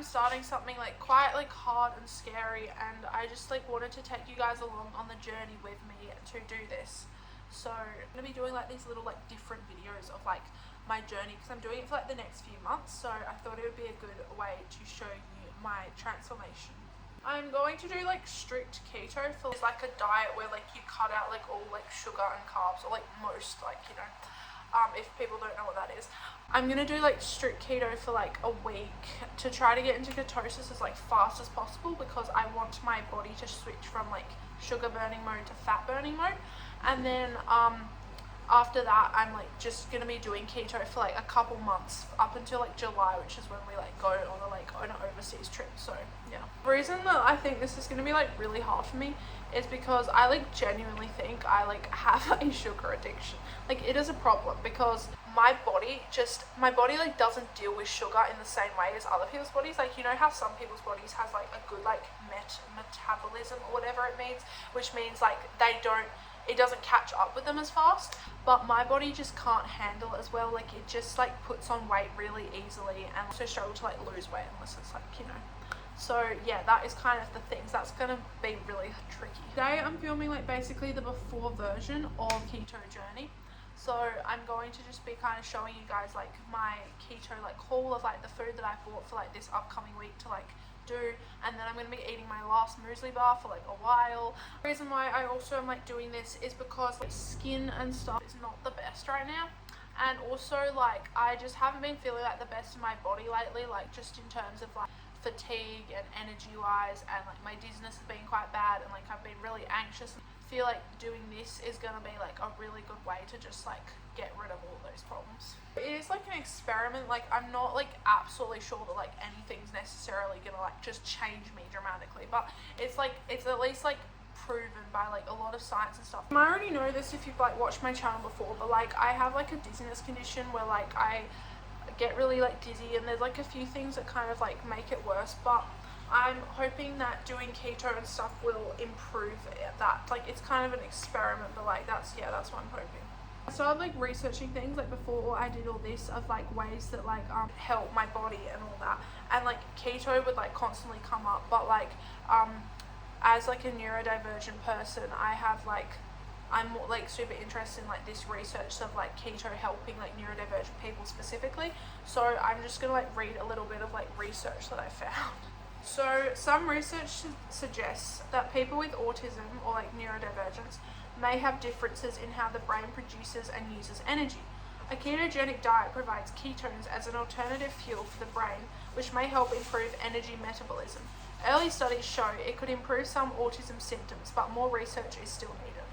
starting something like quite like hard and scary, and I just like wanted to take you guys along on the journey with me to do this. So I'm gonna be doing like these little like different videos of like my journey, because I'm doing it for like the next few months, so I thought it would be a good way to show you my transformation. I'm going to do like strict keto. It's like a diet where like you cut out like all like sugar and carbs, or like most, like, you know, if people don't know what that is. I'm gonna do like strict keto for like a week to try to get into ketosis as like fast as possible, because I want my body to switch from like sugar burning mode to fat burning mode. And then after that, I'm like just gonna be doing keto for like a couple months up until like July, which is when we like go on an overseas trip. So yeah, the reason that I think this is gonna be like really hard for me is because I like genuinely think I like have a sugar addiction. Like, it is a problem, because my body like doesn't deal with sugar in the same way as other people's bodies. Like, you know how some people's bodies has like a good like metabolism or whatever it means, which means like it doesn't catch up with them as fast, but my body just can't handle it as well. Like, it just like puts on weight really easily, and also struggle to like lose weight unless it's like, you know. So yeah, that is kind of the things that's gonna be really tricky. Today I'm filming like basically the before version of Keto Journey. So I'm going to just be kind of showing you guys like my keto like haul of like the food that I bought for like this upcoming week to like do, and then I'm going to be eating my last muesli bar for like a while. The reason why I also am like doing this is because like skin and stuff is not the best right now, and also like I just haven't been feeling like the best in my body lately, like just in terms of like fatigue and energy wise, and like my dizziness has been quite bad, and like I've been really anxious. I feel like doing this is gonna be like a really good way to just like get rid of all those problems. It is like an experiment. Like, I'm not like absolutely sure that like anything's necessarily gonna like just change me dramatically, but it's at least like proven by like a lot of science and stuff. You might already know this if you've like watched my channel before, but like I have like a dizziness condition where like I get really like dizzy, and there's like a few things that kind of like make it worse, but I'm hoping that doing keto and stuff will improve that. Like, it's kind of an experiment, but like that's what I'm hoping. I started like researching things like before I did all this of like ways that like help my body and all that, and like keto would like constantly come up, but like as like a neurodivergent person, I'm like super interested in like this research of like keto helping like neurodivergent people specifically. So I'm just gonna like read a little bit of like research that I found. So some research suggests that people with autism or like neurodivergence may have differences in how the brain produces and uses energy. A ketogenic diet provides ketones as an alternative fuel for the brain, which may help improve energy metabolism. Early studies show it could improve some autism symptoms, but more research is still needed.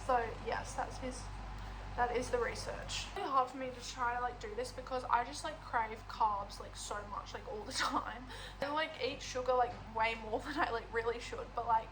So yes, that is the research. It's really hard for me to try to like do this because I just like crave carbs like so much, like all the time. I like eat sugar like way more than I like really should, but like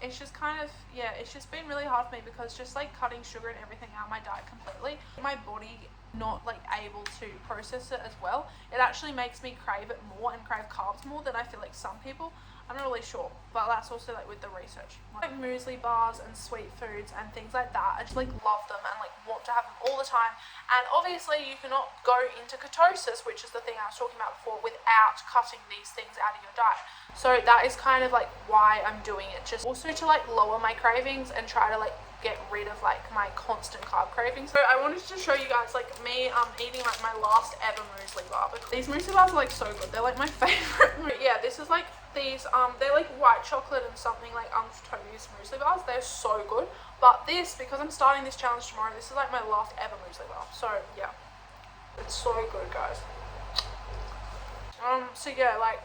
it's just kind of, yeah, it's just been really hard for me because just like cutting sugar and everything out of my diet completely, my body not like able to process it as well. It actually makes me crave it more and crave carbs more than I feel like some people. I'm not really sure, but that's also like with the research. Like muesli bars and sweet foods and things like that, I just like love them and like want to have them all the time. And obviously you cannot go into ketosis, which is the thing I was talking about before, without cutting these things out of your diet. So that is kind of like why I'm doing it, just also to like lower my cravings and try to like get rid of like my constant carb cravings. So I wanted to show you guys like me eating like my last ever muesli bar, because these muesli bars are like so good. They're like my favorite. Yeah, this is like these they're like white chocolate and something like Toby's muesli bars. They're so good. But this, because I'm starting this challenge tomorrow, this is like my last ever muesli bar. So yeah, it's so good, guys. So yeah, like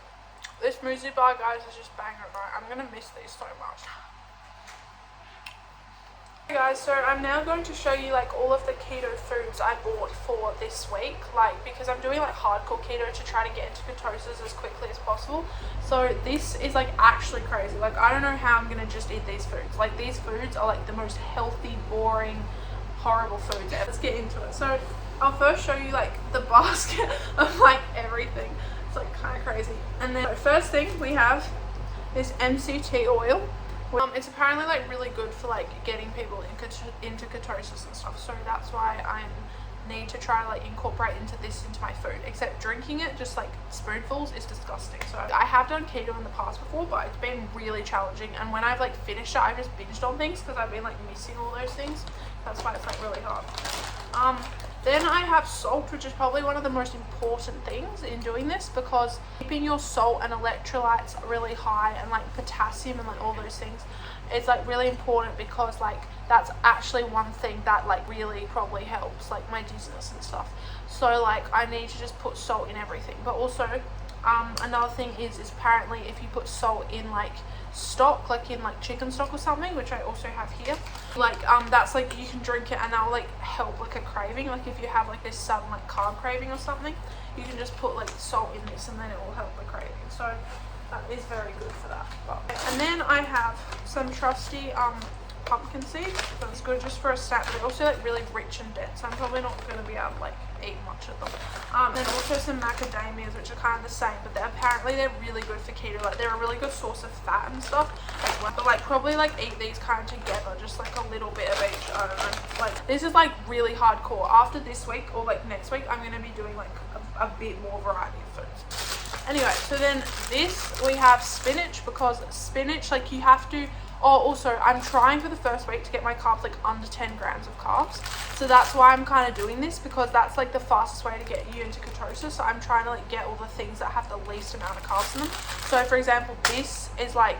this muesli bar, guys, is just banger, right? I'm gonna miss these so much. Hey guys, so I'm now going to show you like all of the keto foods I bought for this week, like because I'm doing like hardcore keto to try to get into ketosis as quickly as possible. So this is like actually crazy. Like, I don't know how I'm gonna just eat these foods. Like, these foods are like the most healthy, boring, horrible foods ever. Let's get into it. So I'll first show you like the basket of like everything. It's like kind of crazy. And then first thing we have this MCT oil. It's apparently like really good for like getting people into ketosis and stuff, so that's why I'm need to try to like incorporate into my food, except drinking it just like spoonfuls is disgusting. So I have done keto in the past before, but it's been really challenging, and when I've like finished it, I've just binged on things because I've been like missing all those things. That's why it's like really hard. Then I have salt, which is probably one of the most important things in doing this, because keeping your salt and electrolytes really high, and like potassium and like all those things, it's like really important, because like that's actually one thing that like really probably helps like my dizziness and stuff. So like I need to just put salt in everything. But also another thing is apparently if you put salt in like stock, like in like chicken stock or something, which I also have here, like that's like you can drink it and that'll like help like a craving. Like if you have like this sudden like carb craving or something, you can just put like salt in this and then it will help the craving. So that is very good for that. And then I have some trusty pumpkin seeds. That's good just for a snack, but they're also like really rich and dense, so I'm probably not going to be able to like eat much of them. And also some macadamias, which are kind of the same, but they're really good for keto. Like they're a really good source of fat and stuff, but like probably like eat these kind of together, just like a little bit of each. I don't know, like this is like really hardcore. After this week or like next week, I'm going to be doing like a bit more variety of foods. Anyway, so then this, we have spinach, because spinach, like you have to, also I'm trying for the first week to get my carbs like under 10 grams of carbs. So that's why I'm kind of doing this, because that's like the fastest way to get you into ketosis. So I'm trying to like get all the things that have the least amount of carbs in them. So for example, this is like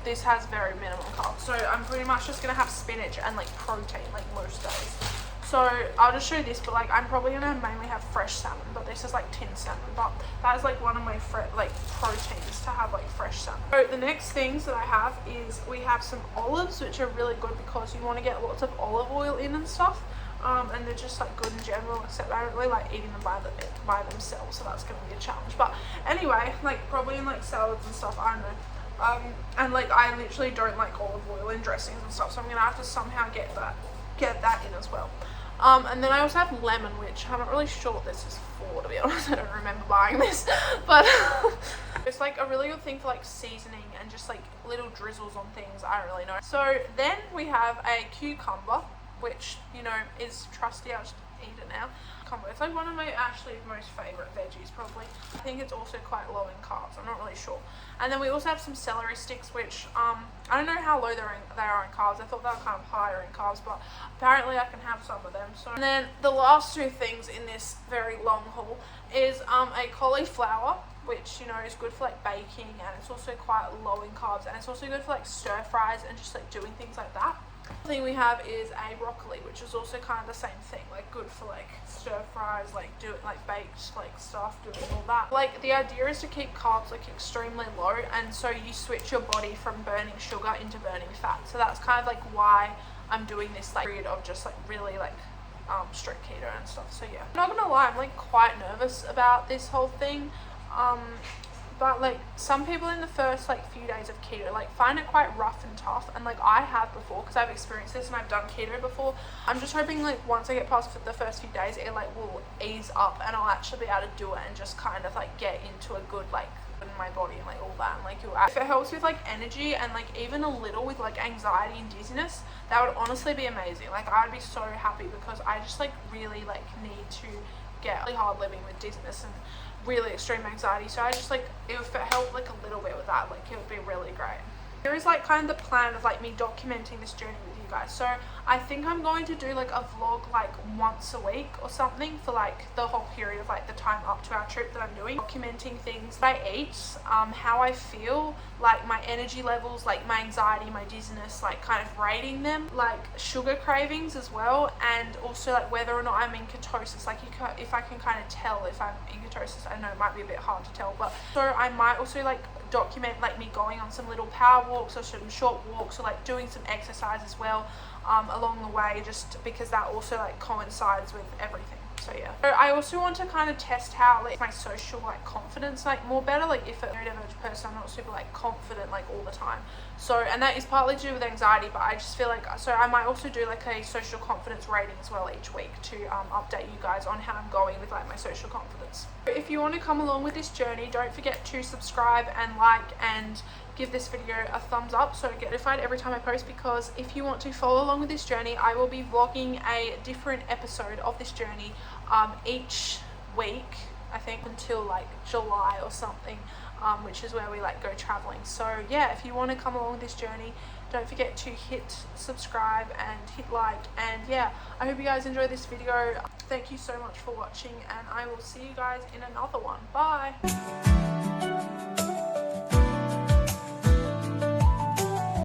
this has very minimal carbs. So I'm pretty much just going to have spinach and like protein like most days. So I'll just show you this, but like I'm probably gonna mainly have fresh salmon, but this is like tinned salmon, but that is like one of my proteins to have like fresh salmon. So the next things that I have is we have some olives, which are really good because you want to get lots of olive oil in and stuff, and they're just like good in general, except I don't really like eating them by themselves, so that's gonna be a challenge. But anyway, like probably in like salads and stuff, I don't know. And like I literally don't like olive oil in dressings and stuff, so I'm gonna have to somehow get that in as well. And then I also have lemon, which I'm not really sure what this is for, to be honest. I don't remember buying this, but it's like a really good thing for like seasoning and just like little drizzles on things. I don't really know. So then we have a cucumber, which, you know, is trusty. I'll just eat it now. It's like one of my actually most favorite veggies, probably. I think it's also quite low in carbs. I'm not really sure. And then we also have some celery sticks, which I don't know how low they are in carbs. I thought they were kind of higher in carbs, but apparently I can have some of them. So, and then the last two things in this very long haul is a cauliflower, which, you know, is good for like baking, and it's also quite low in carbs, and it's also good for like stir fries and just like doing things like that. The thing we have is a broccoli, which is also kind of the same thing, like good for like stir fries, like doing like baked like stuff, doing all that. Like the idea is to keep carbs like extremely low, and so you switch your body from burning sugar into burning fat. So that's kind of like why I'm doing this like period of just like really like strict keto and stuff. So yeah, I'm not gonna lie, I'm like quite nervous about this whole thing. But like some people in the first like few days of keto like find it quite rough and tough, and like I have before, because I've experienced this and I've done keto before. I'm just hoping like once I get past the first few days, it like will ease up and I'll actually be able to do it and just kind of like get into a good like in my body and like all that, and like if it helps with like energy and like even a little with like anxiety and dizziness, that would honestly be amazing. Like I'd be so happy, because I just like really like need to get really hard living with dizziness and really extreme anxiety. So I just like, if it helped like a little bit with that, like it would be really great. Here is like kind of the plan of like me documenting this journey with you guys. So I think I'm going to do like a vlog like once a week or something for like the whole period of like the time up to our trip that I'm doing, documenting things that I eat, how I feel, like my energy levels, like my anxiety, my dizziness, like kind of rating them, like sugar cravings as well, and also like whether or not I'm in ketosis, like if I can kind of tell if I'm in ketosis. I know it might be a bit hard to tell, but so I might also like document like me going on some little power walks or some short walks, or like doing some exercise as well along the way, just because that also like coincides with everything. So yeah, so I also want to kind of test how like my social like confidence like more better, like if a neurodivergent person, I'm not super like confident like all the time. So, and that is partly to do with anxiety, but I just feel like, so I might also do like a social confidence rating as well each week to update you guys on how I'm going with like my social confidence. If you want to come along with this journey, don't forget to subscribe and like and give this video a thumbs up so get notified every time I post, because if you want to follow along with this journey, I will be vlogging a different episode of this journey each week, I think until like July or something, which is where we like go traveling. So yeah, if you want to come along with this journey, don't forget to hit subscribe and hit like, and yeah, I hope you guys enjoy this video. Thank you so much for watching, and I will see you guys in another one. Bye.